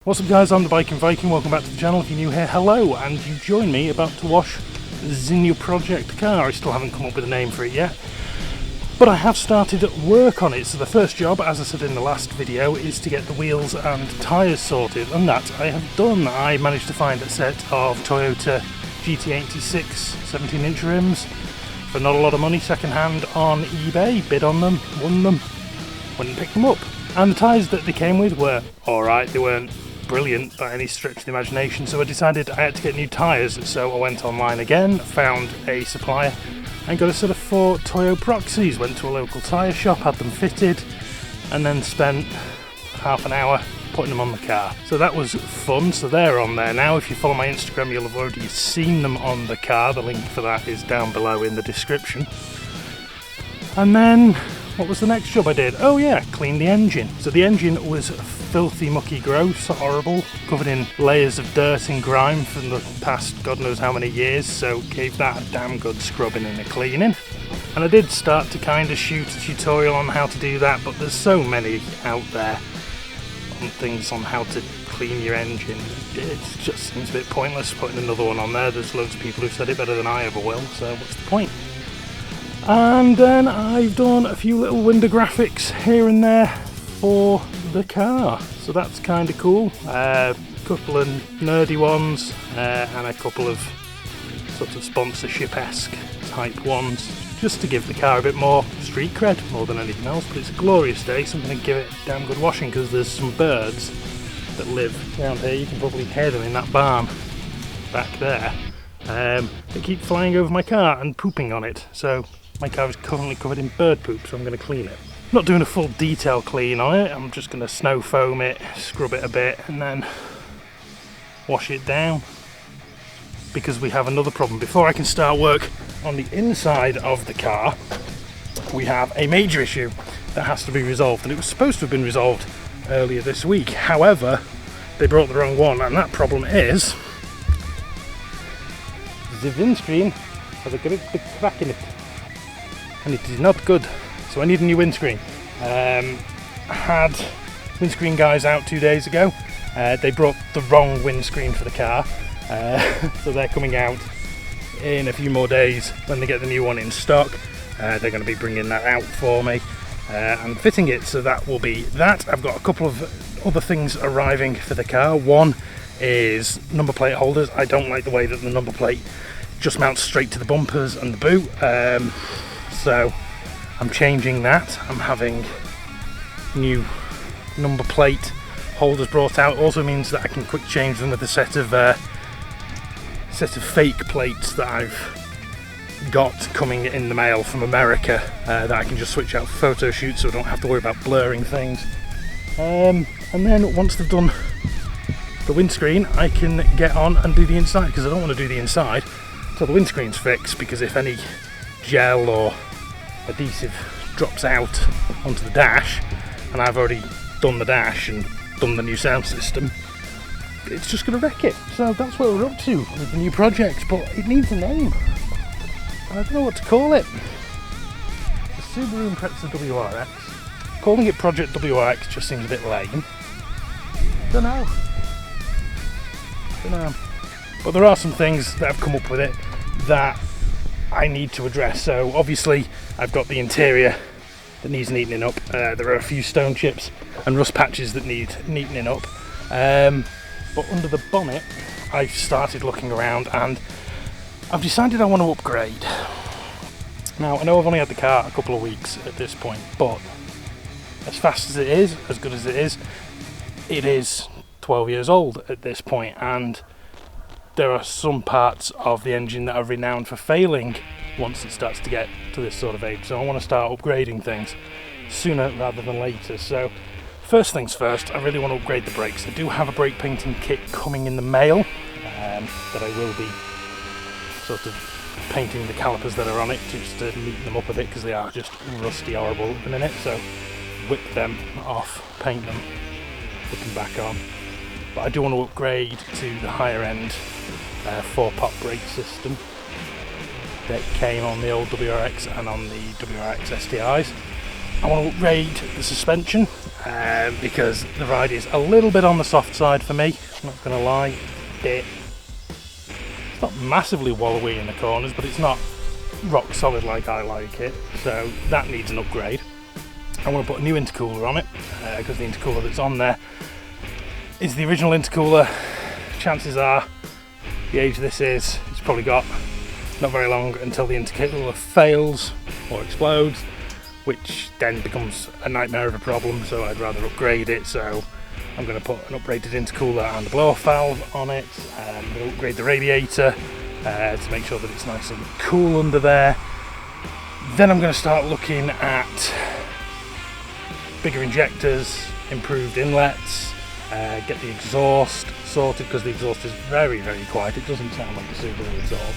What's up guys, I'm the Viking, welcome back to the channel. If you're new here, hello, and you join me about to wash the new project car. I still haven't come up with a name for it yet, but I have started work on it. So the first job, as I said in the last video, is to get the wheels and tyres sorted, and that I have done. I managed to find a set of Toyota GT86 17-inch rims for not a lot of money, second hand on eBay, bid on them, won them, went and picked them up. And the tyres that they came with were alright, they weren't brilliant by any stretch of the imagination, so I decided I had to get new tyres. So I went online again, found a supplier and got a set of 4 Toyo Proxies, went to a local tyre shop, had them fitted, and then spent half an hour putting them on the car. So that was fun. So they're on there now. If you follow my Instagram, you'll have already seen them on the car. The link for that is down below in the description. And then what was the next job I did? Oh yeah, clean the engine. So the engine was filthy, mucky, gross, horrible, covered in layers of dirt and grime from the past God knows how many years, so gave that a damn good scrubbing and a cleaning. And I did start to kind of shoot a tutorial on how to do that, but there's so many out there on things on how to clean your engine. It just seems a bit pointless putting another one on there. There's loads of people who've said it better than I ever will, so what's the point? And then I've done a few little window graphics here and there for the car, so that's kind of cool. A couple of nerdy ones and a couple of sort of sponsorship-esque type ones, just to give the car a bit more street cred more than anything else. But it's a glorious day, so I'm going to give it a damn good washing, because there's some birds that live around here. You can probably hear them in that barn back there. They keep flying over my car and pooping on it, so my car is currently covered in bird poop, so I'm going to clean it. I'm not doing a full detail clean on it, I'm just going to snow foam it, scrub it a bit, and then wash it down. Because we have another problem. Before I can start work on the inside of the car, we have a major issue that has to be resolved, and it was supposed to have been resolved earlier this week. However, they brought the wrong one, and that problem is the windscreen has a great big crack in it, and it is not good, so I need a new windscreen. I had windscreen guys out 2 days ago. They brought the wrong windscreen for the car, so they're coming out in a few more days when they get the new one in stock. They're going to be bringing that out for me and fitting it, so that will be that. I've got a couple of other things arriving for the car. One is number plate holders. I don't like the way that the number plate just mounts straight to the bumpers and the boot. So I'm changing that. I'm having new number plate holders brought out. Also means that I can quick change them with a set of fake plates that I've got coming in the mail from America, that I can just switch out for photo shoots, so I don't have to worry about blurring things. And then once they've done the windscreen, I can get on and do the inside, because I don't want to do the inside till the windscreen's fixed, because if any gel or adhesive drops out onto the dash, and I've already done the dash and done the new sound system, it's just going to wreck it. So that's what we're up to with the new project, but it needs a name. I don't know what to call it. The Subaru Impreza WRX. Calling it Project WRX just seems a bit lame. Don't know. But there are some things that have come up with it that I need to address. So obviously I've got the interior that needs neatening up. There are a few stone chips and rust patches that need neatening up. But under the bonnet, I've started looking around and I've decided I want to upgrade. Now, I know I've only had the car a couple of weeks at this point, but as fast as it is, as good as it is 12 years old at this point, and there are some parts of the engine that are renowned for failing once it starts to get to this sort of age. So I want to start upgrading things sooner rather than later. So first things first, I really want to upgrade the brakes. I do have a brake painting kit coming in the mail that I will be sort of painting the calipers that are on it just to neaten them up a bit, because they are just rusty, horrible at the minute. So whip them off, paint them, put them back on. But I do want to upgrade to the higher end 4-pot brake system that came on the old WRX and on the WRX STIs. I want to upgrade the suspension. because the ride is a little bit on the soft side for me, I'm not going to lie. It's not massively wallowy in the corners, but it's not rock solid like I like it, so that needs an upgrade. I want to put a new intercooler on it, because the intercooler that's on there is the original intercooler. Chances are, the age this is, it's probably got not very long until the intercooler fails or explodes, which then becomes a nightmare of a problem, so I'd rather upgrade it. So I'm going to put an upgraded intercooler and a blow-off valve on it. I'm going to upgrade the radiator to make sure that it's nice and cool under there. Then I'm going to start looking at bigger injectors, improved inlets, get the exhaust sorted, because the exhaust is very, very quiet. It doesn't sound like a Subaru at all.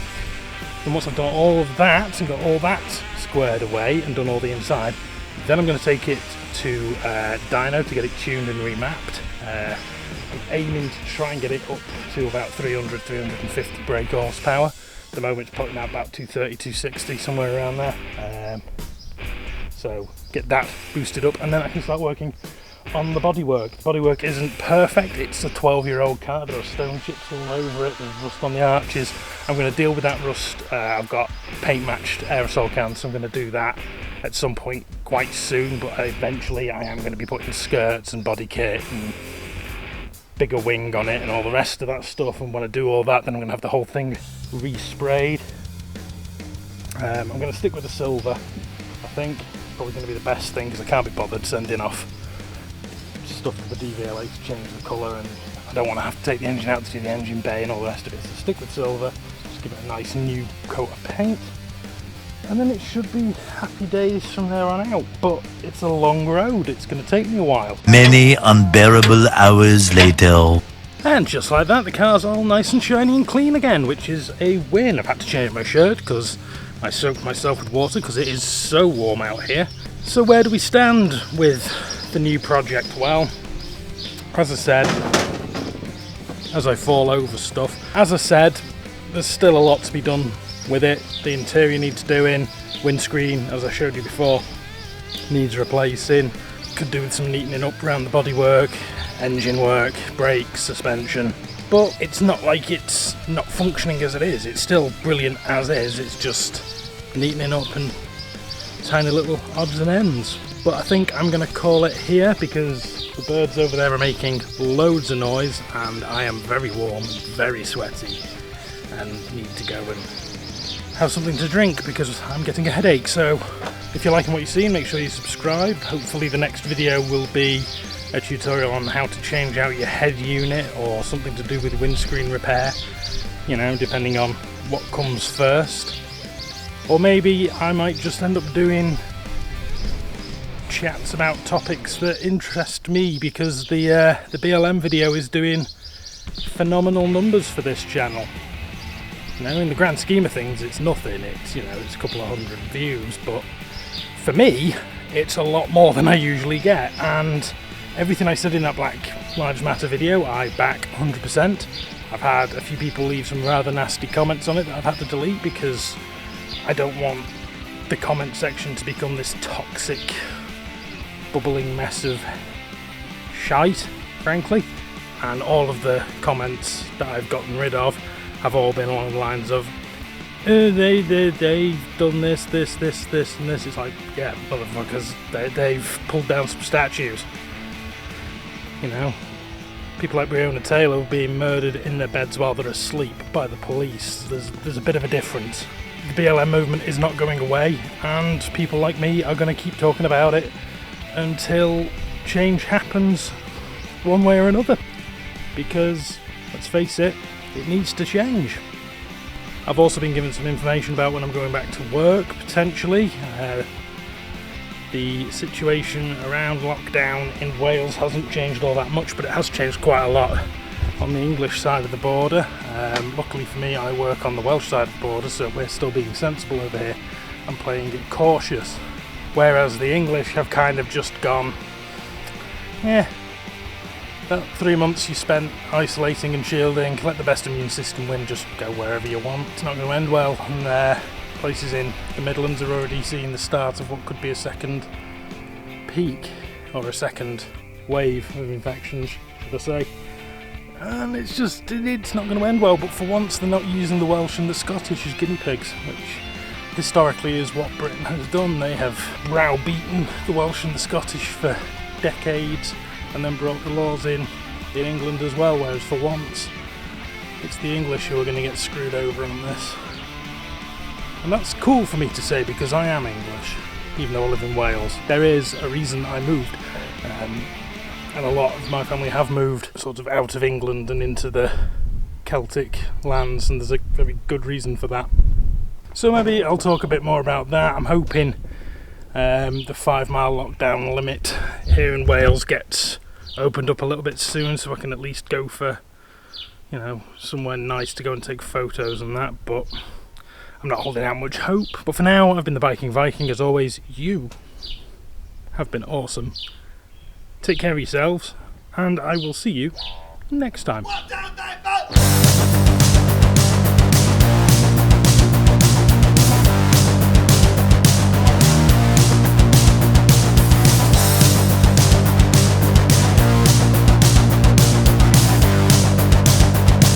And once I've done all of that and got all that squared away and done all the inside, then I'm going to take it to dyno to get it tuned and remapped. I'm aiming to try and get it up to about 300-350 brake horsepower. At the moment it's putting out about 230-260, somewhere around there. So get that boosted up, and then I can start working on the bodywork. The bodywork isn't perfect, it's a 12-year-old car, there are stone chips all over it, there's rust on the arches. I'm going to deal with that rust. I've got paint matched aerosol cans, so I'm going to do that at some point quite soon, but eventually I am going to be putting skirts and body kit and bigger wing on it and all the rest of that stuff, and when I do all that then I'm going to have the whole thing resprayed. I'm going to stick with the silver, I think. Probably going to be the best thing, because I can't be bothered sending off stuff to the DVLA to change the colour, and I don't want to have to take the engine out to do the engine bay and all the rest of it. So stick with silver, just give it a nice new coat of paint, and then it should be happy days from there on out. But it's a long road, it's going to take me a while. Many unbearable hours later. And just like that, the car's all nice and shiny and clean again, which is a win. I've had to change my shirt because I soaked myself with water because it is so warm out here. So where do we stand with the new project? Well, as I said, as I fall over stuff, as I said, there's still a lot to be done with it. The interior needs doing, windscreen, as I showed you before, needs replacing. Could do with some neatening up around the bodywork, engine work, brakes, suspension. But it's not like it's not functioning as it is. It's still brilliant as is. It's just neatening up and tiny little odds and ends. But I think I'm going to call it here, because the birds over there are making loads of noise and I am very warm and very sweaty and need to go and have something to drink because I'm getting a headache. So if you're liking what you're seeing, make sure you subscribe. Hopefully the next video will be a tutorial on how to change out your head unit, or something to do with windscreen repair, you know, depending on what comes first. Or maybe I might just end up doing chats about topics that interest me, because the BLM video is doing phenomenal numbers for this channel. You know, in the grand scheme of things, it's nothing. It's, you know, it's a couple of hundred views, but for me, it's a lot more than I usually get. And everything I said in that Black Lives Matter video, I back 100%. I've had a few people leave some rather nasty comments on it that I've had to delete, because I don't want the comment section to become this toxic, bubbling mess of shite, frankly. And all of the comments that I've gotten rid of have all been along the lines of, they've done this, and this. It's like, yeah, motherfuckers, they've pulled down some statues. You know, people like Breonna Taylor being murdered in their beds while they're asleep by the police. There's a bit of a difference. The BLM movement is not going away, and people like me are going to keep talking about it until change happens one way or another. Because, let's face it, it needs to change. I've also been given some information about when I'm going back to work, potentially. The situation around lockdown in Wales hasn't changed all that much, but it has changed quite a lot on the English side of the border. Luckily for me, I work on the Welsh side of the border, so we're still being sensible over here and playing it cautious. Whereas the English have kind of just gone, yeah, about 3 months you spent isolating and shielding, let the best immune system win, just go wherever you want. It's not going to end well, and places in the Midlands are already seeing the start of what could be a second peak, or a second wave of infections, should I say. And it's not going to end well, but for once they're not using the Welsh and the Scottish as guinea pigs, which historically is what Britain has done. They have browbeaten the Welsh and the Scottish for decades and then brought the laws in England as well, whereas for once it's the English who are going to get screwed over on this. And that's cool for me to say because I am English, even though I live in Wales. There is a reason I moved, and a lot of my family have moved sort of out of England and into the Celtic lands, and there's a very good reason for that. So maybe I'll talk a bit more about that. I'm hoping the 5 mile lockdown limit here in Wales gets opened up a little bit soon, so I can at least go for, you know, somewhere nice to go and take photos and that, but I'm not holding out much hope. But for now, I've been the Viking. As always, you have been awesome. Take care of yourselves, and I will see you next time. 1, 2, 3, 4.